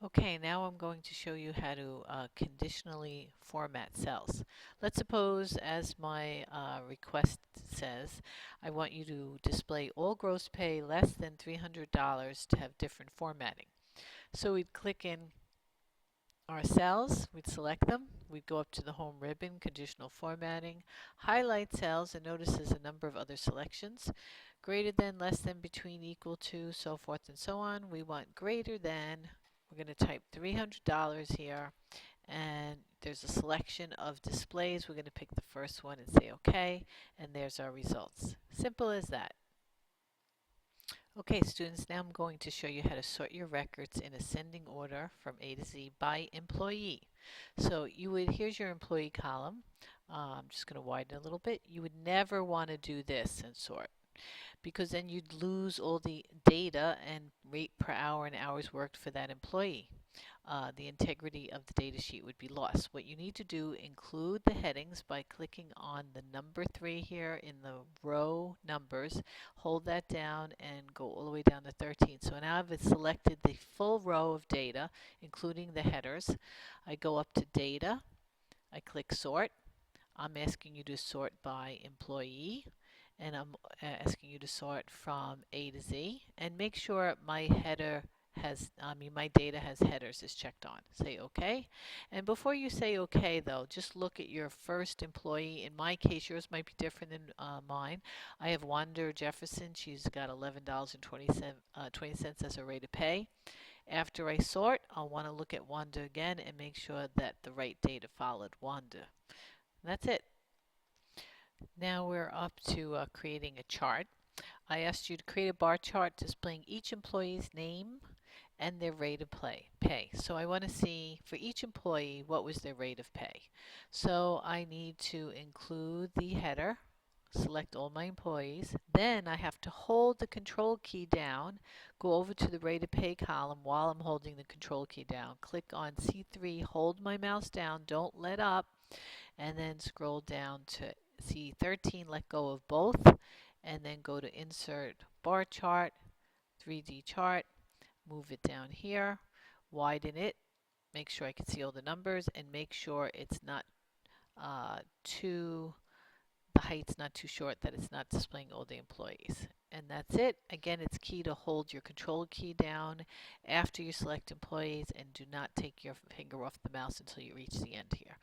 Okay, now I'm going to show you how to conditionally format cells. Let's suppose, as my request says, I want you to display all gross pay less than $300 to have different formatting. So we'd click in our cells, we'd select them, we'd go up to the home ribbon, conditional formatting, highlight cells, and notice there's a number of other selections. Greater than, less than, between, equal to, so forth and so on. We want greater than. We're going to type $300 here, and there's a selection of displays. We're going to pick the first one and say OK, and there's our results. Simple as that. Okay, students, now I'm going to show you how to sort your records in ascending order from A to Z by employee. So here's your employee column. I'm just going to widen it a little bit. You would never want to do this and sort, because then you'd lose all the data and rate per hour and hours worked for that employee. The integrity of the data sheet would be lost. What you need to do, include the headings by clicking on the number 3 here in the row numbers. Hold that down and go all the way down to 13. So now I've selected the full row of data, including the headers. I go up to Data. I click Sort. I'm asking you to sort by employee, and I'm asking you to sort from A to Z, and make sure my my data has headers is checked on. Say OK. And before you say OK, though, just look at your first employee. In my case, yours might be different than mine. I have Wanda Jefferson. She's got $11.20 as her rate of pay. After I sort, I'll want to look at Wanda again and make sure that the right data followed Wanda. That's it. Now we're up to creating a chart. I asked you to create a bar chart displaying each employee's name and their rate of pay. So I want to see for each employee what was their rate of pay. So I need to include the header, select all my employees. Then I have to hold the control key down, go over to the rate of pay column while I'm holding the control key down. Click on C3, hold my mouse down, don't let up, and then scroll down to C13, let go of both, and then go to Insert Bar Chart, 3D Chart, move it down here, widen it, make sure I can see all the numbers, and make sure it's not the height's not too short, that it's not displaying all the employees. And that's it. Again, it's key to hold your control key down after you select employees, and do not take your finger off the mouse until you reach the end here.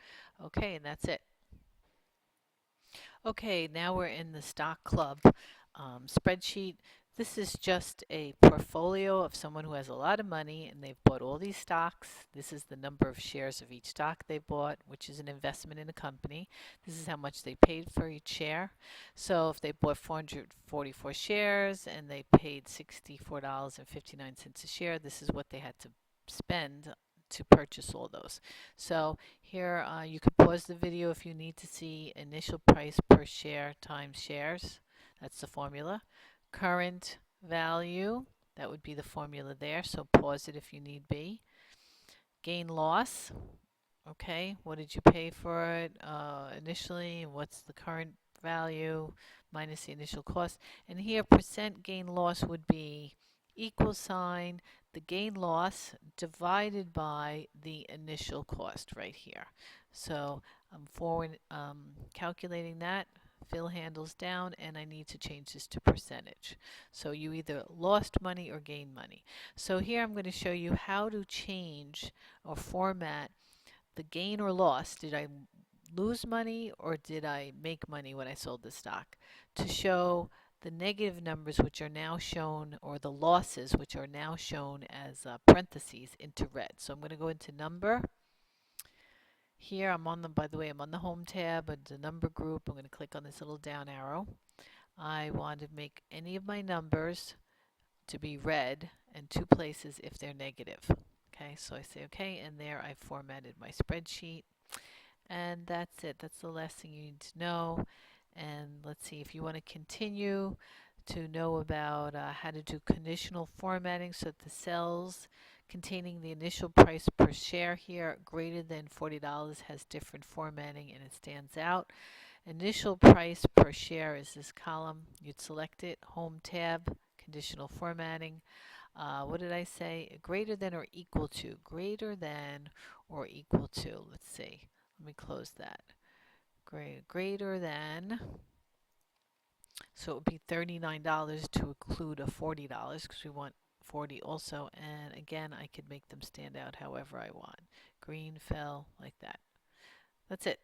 Okay, and that's it. Okay, now we're in the stock club spreadsheet. This is just a portfolio of someone who has a lot of money and they've bought all these stocks. This is the number of shares of each stock they bought, which is an investment in a company. This is how much they paid for each share. So if they bought 444 shares and they paid $64.59 a share, this is what they had to spend to purchase all those. So here you can pause the video if you need to see initial price per share times shares. That's the formula. Current value, that would be the formula there, so pause it if you need be. Gain loss, okay, what did you pay for it initially, and what's the current value minus the initial cost. And here percent gain loss would be equal sign the gain loss divided by the initial cost right here. So I'm calculating that. Fill handles down, and I need to change this to percentage. So you either lost money or gained money. So here I'm going to show you how to change or format the gain or loss. Did I lose money or did I make money when I sold the stock? To show the negative numbers, which are now shown, or the losses, which are now shown as parentheses into red. So I'm going to go into number. Here I'm on the, by the way, I'm on the home tab, and the number group. I'm going to click on this little down arrow. I want to make any of my numbers to be red in two places if they're negative. Okay, so I say okay, and there I formatted my spreadsheet. And that's it. That's the last thing you need to know. And let's see, if you want to continue to know about how to do conditional formatting so that the cells containing the initial price per share here greater than $40 has different formatting and it stands out. Initial price per share is this column. You'd select it, home tab, conditional formatting. What did I say? Greater than or equal to. Greater than or equal to. Let's see. Let me close that. Greater than. So it would be $39 to include a $40 because we want 40 also. And again, I could make them stand out however I want. Green, fill, like that. That's it.